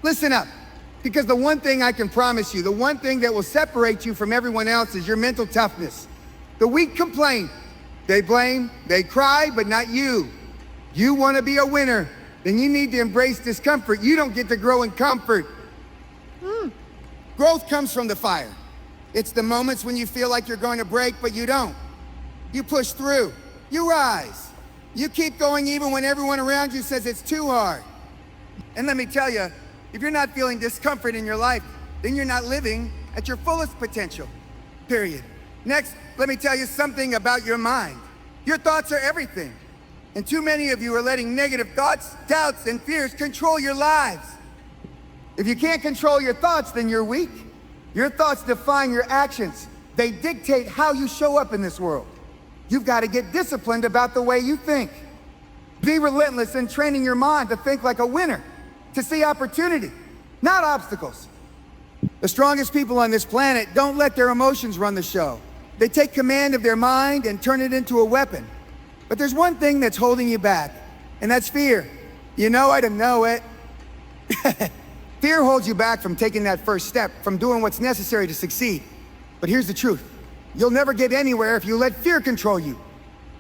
Listen up, because the one thing I can promise you, the one thing that will separate you from everyone else is your mental toughness. The weak complain, they blame, they cry, but not you. You want to be a winner, then you need to embrace discomfort. You don't get to grow in comfort. Growth comes from the fire. It's the moments when you feel like you're going to break, but you don't. You push through, you rise. You keep going even when everyone around you says it's too hard. And let me tell you, if you're not feeling discomfort in your life, then you're not living at your fullest potential, period. Next, let me tell you something about your mind. Your thoughts are everything. And too many of you are letting negative thoughts, doubts, and fears control your lives. If you can't control your thoughts, then you're weak. Your thoughts define your actions. They dictate how you show up in this world. You've got to get disciplined about the way you think. Be relentless in training your mind to think like a winner, to see opportunity, not obstacles. The strongest people on this planet don't let their emotions run the show. They take command of their mind and turn it into a weapon. But there's one thing that's holding you back, and that's fear. You know it and know it. Fear holds you back from taking that first step, from doing what's necessary to succeed. But here's the truth. You'll never get anywhere if you let fear control you.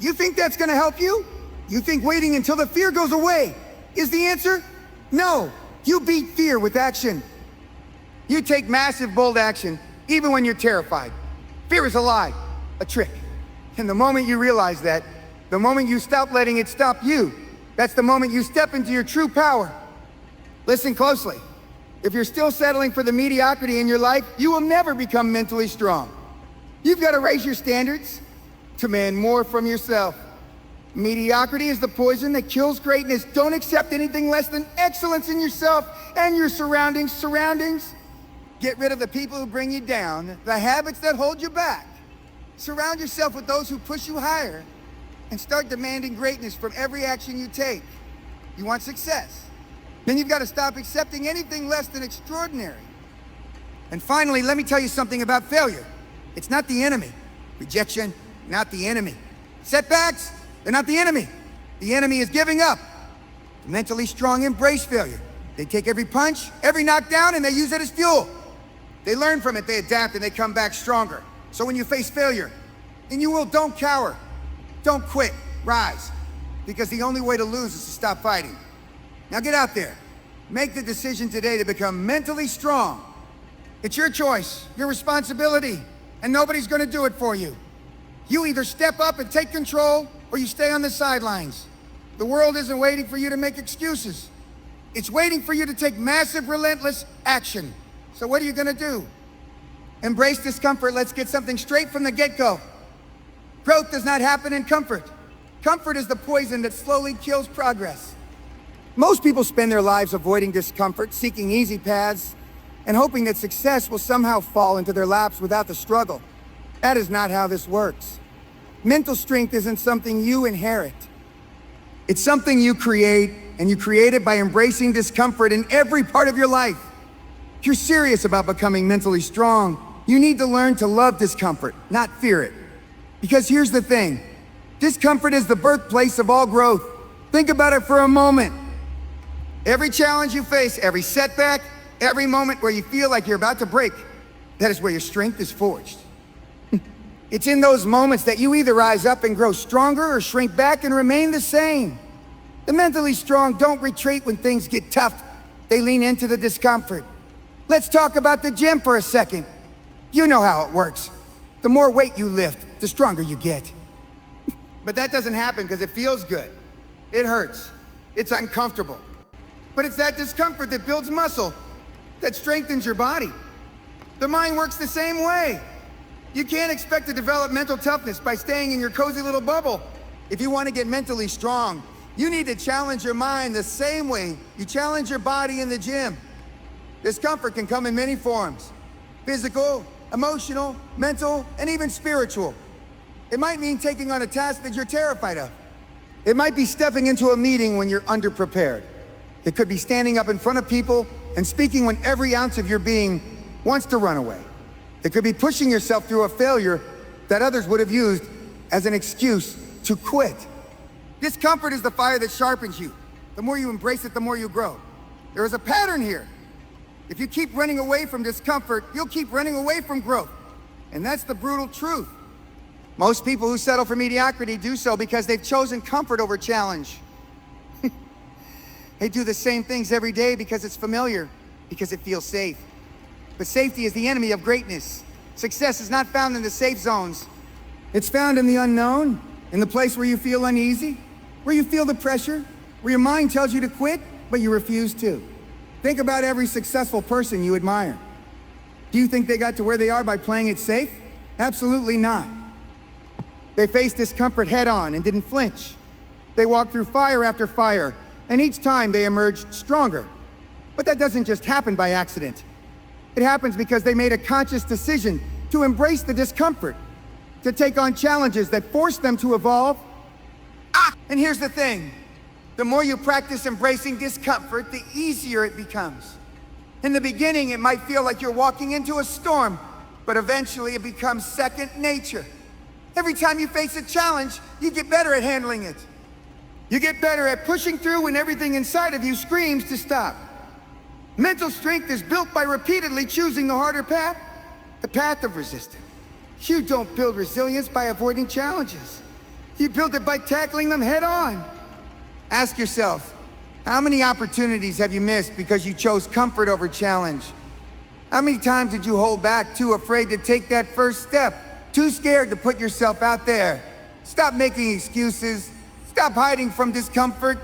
You think that's gonna help you? You think waiting until the fear goes away is the answer? No, you beat fear with action. You take massive, bold action, even when you're terrified. Fear is a lie, a trick. And the moment you realize that, the moment you stop letting it stop you, that's the moment you step into your true power. Listen closely. If you're still settling for the mediocrity in your life, you will never become mentally strong. You've got to raise your standards, demand more from yourself. Mediocrity is the poison that kills greatness. Don't accept anything less than excellence in yourself and your surroundings. Get rid of the people who bring you down, the habits that hold you back. Surround yourself with those who push you higher, and start demanding greatness from every action you take. You want success? Then you've got to stop accepting anything less than extraordinary. And finally, let me tell you something about failure. It's not the enemy. Rejection, not the enemy. Setbacks, they're not the enemy. The enemy is giving up. The mentally strong embrace failure. They take every punch, every knockdown, and they use it as fuel. They learn from it, they adapt, and they come back stronger. So when you face failure, and you will, don't cower. Don't quit, rise. Because the only way to lose is to stop fighting. Now get out there. Make the decision today to become mentally strong. It's your choice, your responsibility, and nobody's gonna do it for you. You either step up and take control, or you stay on the sidelines. The world isn't waiting for you to make excuses. It's waiting for you to take massive, relentless action. So what are you gonna do? Embrace discomfort. Let's get something straight from the get-go. Growth does not happen in comfort. Comfort is the poison that slowly kills progress. Most people spend their lives avoiding discomfort, seeking easy paths, and hoping that success will somehow fall into their laps without the struggle. That is not how this works. Mental strength isn't something you inherit. It's something you create, and you create it by embracing discomfort in every part of your life. If you're serious about becoming mentally strong, you need to learn to love discomfort, not fear it. Because here's the thing, discomfort is the birthplace of all growth. Think about it for a moment. Every challenge you face, every setback, every moment where you feel like you're about to break, that is where your strength is forged. It's in those moments that you either rise up and grow stronger or shrink back and remain the same. The mentally strong don't retreat when things get tough. They lean into the discomfort. Let's talk about the gym for a second. You know how it works. The more weight you lift, the stronger you get. But that doesn't happen because it feels good. It hurts. It's uncomfortable. But it's that discomfort that builds muscle, that strengthens your body. The mind works the same way. You can't expect to develop mental toughness by staying in your cozy little bubble. If you want to get mentally strong, you need to challenge your mind the same way you challenge your body in the gym. Discomfort can come in many forms: physical, emotional, mental, and even spiritual. It might mean taking on a task that you're terrified of. It might be stepping into a meeting when you're underprepared. It could be standing up in front of people and speaking when every ounce of your being wants to run away. It could be pushing yourself through a failure that others would have used as an excuse to quit. Discomfort is the fire that sharpens you. The more you embrace it, the more you grow. There is a pattern here. If you keep running away from discomfort, you'll keep running away from growth. And that's the brutal truth. Most people who settle for mediocrity do so because they've chosen comfort over challenge. They do the same things every day because it's familiar, because it feels safe. But safety is the enemy of greatness. Success is not found in the safe zones. It's found in the unknown, in the place where you feel uneasy, where you feel the pressure, where your mind tells you to quit, but you refuse to. Think about every successful person you admire. Do you think they got to where they are by playing it safe? Absolutely not. They faced discomfort head on and didn't flinch. They walked through fire after fire, and each time they emerged stronger. But that doesn't just happen by accident. It happens because they made a conscious decision to embrace the discomfort, to take on challenges that force them to evolve. And here's the thing. The more you practice embracing discomfort, the easier it becomes. In the beginning, it might feel like you're walking into a storm, but eventually it becomes second nature. Every time you face a challenge, you get better at handling it. You get better at pushing through when everything inside of you screams to stop. Mental strength is built by repeatedly choosing the harder path, the path of resistance. You don't build resilience by avoiding challenges. You build it by tackling them head on. Ask yourself, how many opportunities have you missed because you chose comfort over challenge? How many times did you hold back, too afraid to take that first step, too scared to put yourself out there? Stop making excuses. Stop hiding from discomfort.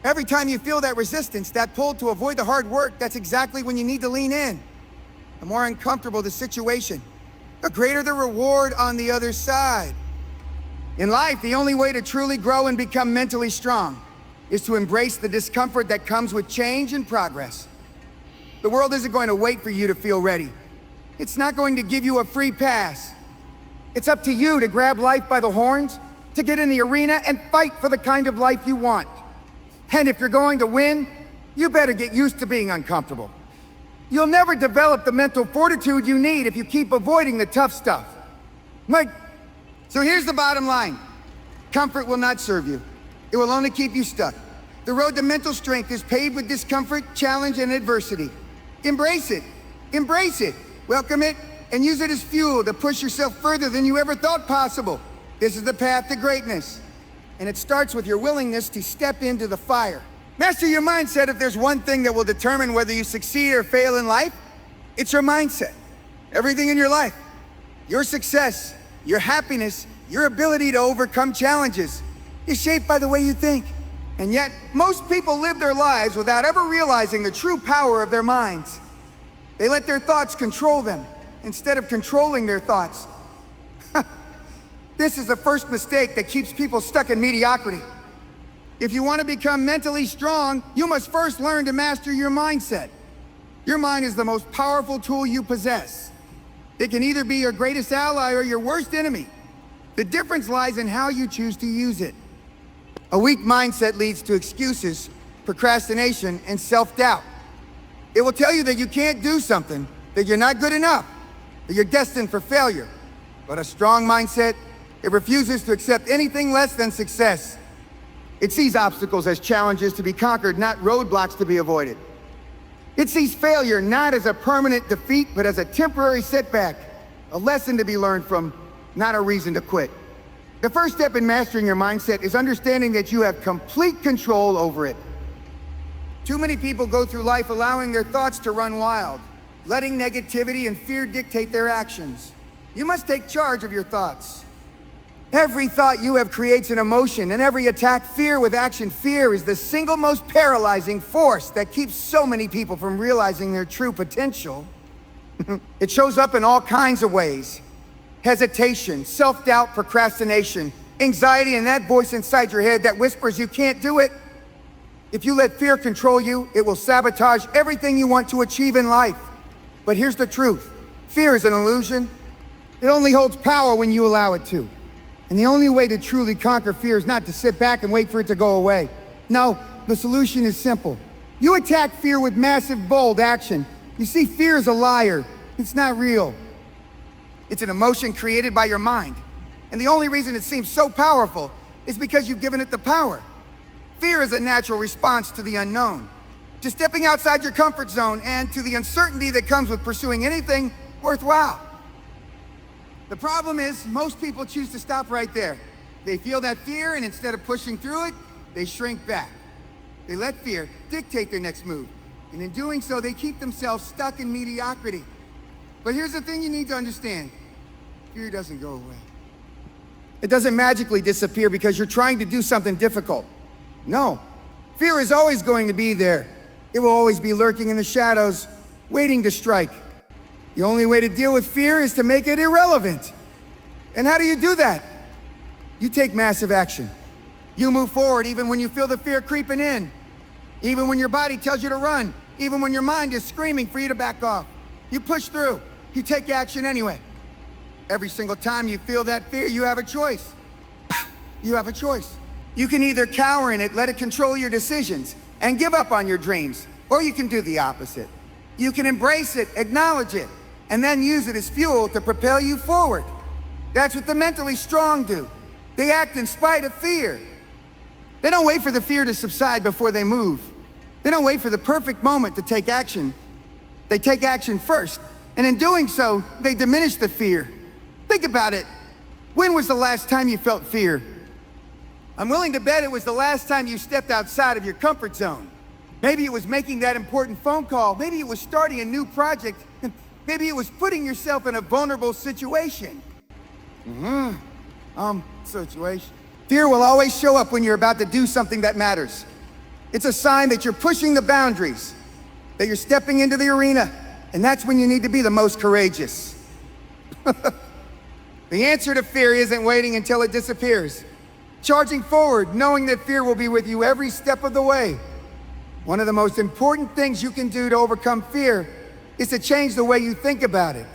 Every time you feel that resistance, that pull to avoid the hard work, that's exactly when you need to lean in. The more uncomfortable the situation, the greater the reward on the other side. In life, the only way to truly grow and become mentally strong is to embrace the discomfort that comes with change and progress. The world isn't going to wait for you to feel ready. It's not going to give you a free pass. It's up to you to grab life by the horns, to get in the arena and fight for the kind of life you want. And if you're going to win, you better get used to being uncomfortable. You'll never develop the mental fortitude you need if you keep avoiding the tough stuff. So here's the bottom line. Comfort will not serve you. It will only keep you stuck. The road to mental strength is paved with discomfort, challenge, and adversity. Embrace it. Embrace it. Welcome it, and use it as fuel to push yourself further than you ever thought possible. This is the path to greatness. And it starts with your willingness to step into the fire. Master your mindset. If there's one thing that will determine whether you succeed or fail in life, it's your mindset. Everything in your life, your success, your happiness, your ability to overcome challenges is shaped by the way you think. And yet, most people live their lives without ever realizing the true power of their minds. They let their thoughts control them instead of controlling their thoughts. This is the first mistake that keeps people stuck in mediocrity. If you want to become mentally strong, you must first learn to master your mindset. Your mind is the most powerful tool you possess. It can either be your greatest ally or your worst enemy. The difference lies in how you choose to use it. A weak mindset leads to excuses, procrastination, and self-doubt. It will tell you that you can't do something, that you're not good enough, that you're destined for failure. But a strong mindset, it refuses to accept anything less than success. It sees obstacles as challenges to be conquered, not roadblocks to be avoided. It sees failure not as a permanent defeat, but as a temporary setback, a lesson to be learned from, not a reason to quit. The first step in mastering your mindset is understanding that you have complete control over it. Too many people go through life allowing their thoughts to run wild, letting negativity and fear dictate their actions. You must take charge of your thoughts. Every thought you have creates an emotion, and every attack, fear with action. Fear is the single most paralyzing force that keeps so many people from realizing their true potential. It shows up in all kinds of ways. Hesitation, self-doubt, procrastination, anxiety, and that voice inside your head that whispers you can't do it. If you let fear control you, it will sabotage everything you want to achieve in life. But here's the truth. Fear is an illusion. It only holds power when you allow it to. And the only way to truly conquer fear is not to sit back and wait for it to go away. No, the solution is simple. You attack fear with massive, bold action. You see, fear is a liar. It's not real. It's an emotion created by your mind. And the only reason it seems so powerful is because you've given it the power. Fear is a natural response to the unknown, to stepping outside your comfort zone, and to the uncertainty that comes with pursuing anything worthwhile. The problem is, most people choose to stop right there. They feel that fear, and instead of pushing through it, they shrink back. They let fear dictate their next move, and in doing so, they keep themselves stuck in mediocrity. But here's the thing you need to understand. Fear doesn't go away. It doesn't magically disappear because you're trying to do something difficult. No, fear is always going to be there. It will always be lurking in the shadows, waiting to strike. The only way to deal with fear is to make it irrelevant. And how do you do that? You take massive action. You move forward even when you feel the fear creeping in, even when your body tells you to run, even when your mind is screaming for you to back off. You push through. You take action anyway. Every single time you feel that fear, you have a choice. You have a choice. You can either cower in it, let it control your decisions, and give up on your dreams, or you can do the opposite. You can embrace it, acknowledge it, and then use it as fuel to propel you forward. That's what the mentally strong do. They act in spite of fear. They don't wait for the fear to subside before they move. They don't wait for the perfect moment to take action. They take action first, and in doing so, they diminish the fear. Think about it. When was the last time you felt fear? I'm willing to bet it was the last time you stepped outside of your comfort zone. Maybe it was making that important phone call. Maybe it was starting a new project. Maybe it was putting yourself in a vulnerable situation. Situation. Fear will always show up when you're about to do something that matters. It's a sign that you're pushing the boundaries, that you're stepping into the arena, and that's when you need to be the most courageous. The answer to fear isn't waiting until it disappears. Charging forward, knowing that fear will be with you every step of the way. One of the most important things you can do to overcome fear is to change the way you think about it.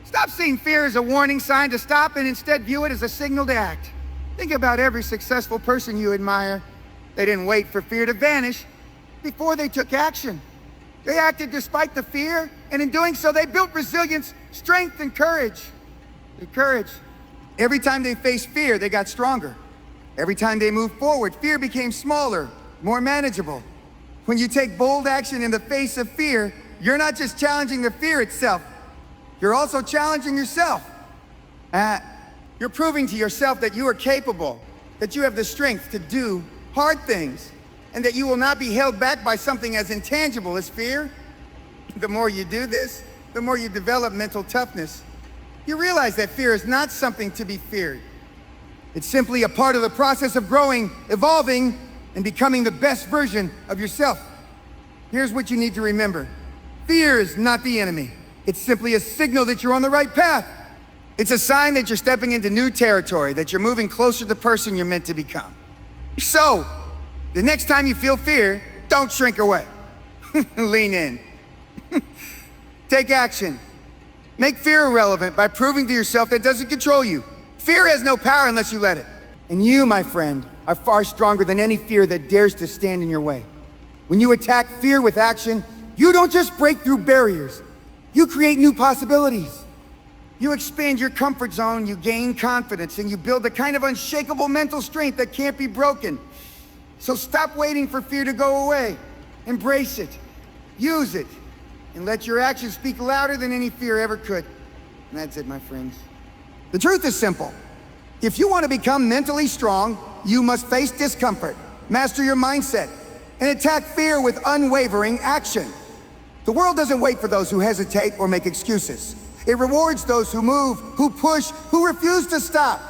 Stop seeing fear as a warning sign to stop and instead view it as a signal to act. Think about every successful person you admire. They didn't wait for fear to vanish before they took action. They acted despite the fear, and in doing so, they built resilience, strength, and courage. Every time they faced fear, they got stronger. Every time they moved forward, fear became smaller, more manageable. When you take bold action in the face of fear, you're not just challenging the fear itself, you're also challenging yourself. You're proving to yourself that you are capable, that you have the strength to do hard things, and that you will not be held back by something as intangible as fear. The more you do this, the more you develop mental toughness. You realize that fear is not something to be feared. It's simply a part of the process of growing, evolving, and becoming the best version of yourself. Here's what you need to remember. Fear is not the enemy. It's simply a signal that you're on the right path. It's a sign that you're stepping into new territory, that you're moving closer to the person you're meant to become. So, the next time you feel fear, don't shrink away. Lean in. Take action. Make fear irrelevant by proving to yourself that it doesn't control you. Fear has no power unless you let it. And you, my friend, are far stronger than any fear that dares to stand in your way. When you attack fear with action, you don't just break through barriers. You create new possibilities. You expand your comfort zone, you gain confidence, and you build a kind of unshakable mental strength that can't be broken. So stop waiting for fear to go away. Embrace it, use it, and let your actions speak louder than any fear ever could. And that's it, my friends. The truth is simple. If you want to become mentally strong, you must face discomfort, master your mindset, and attack fear with unwavering action. The world doesn't wait for those who hesitate or make excuses. It rewards those who move, who push, who refuse to stop.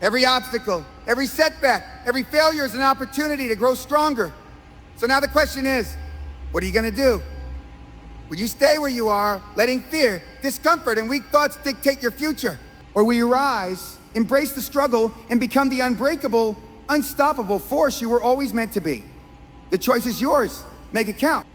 Every obstacle, every setback, every failure is an opportunity to grow stronger. So now the question is, what are you going to do? Will you stay where you are, letting fear, discomfort, and weak thoughts dictate your future? Or will you rise, embrace the struggle, and become the unbreakable, unstoppable force you were always meant to be? The choice is yours. Make it count.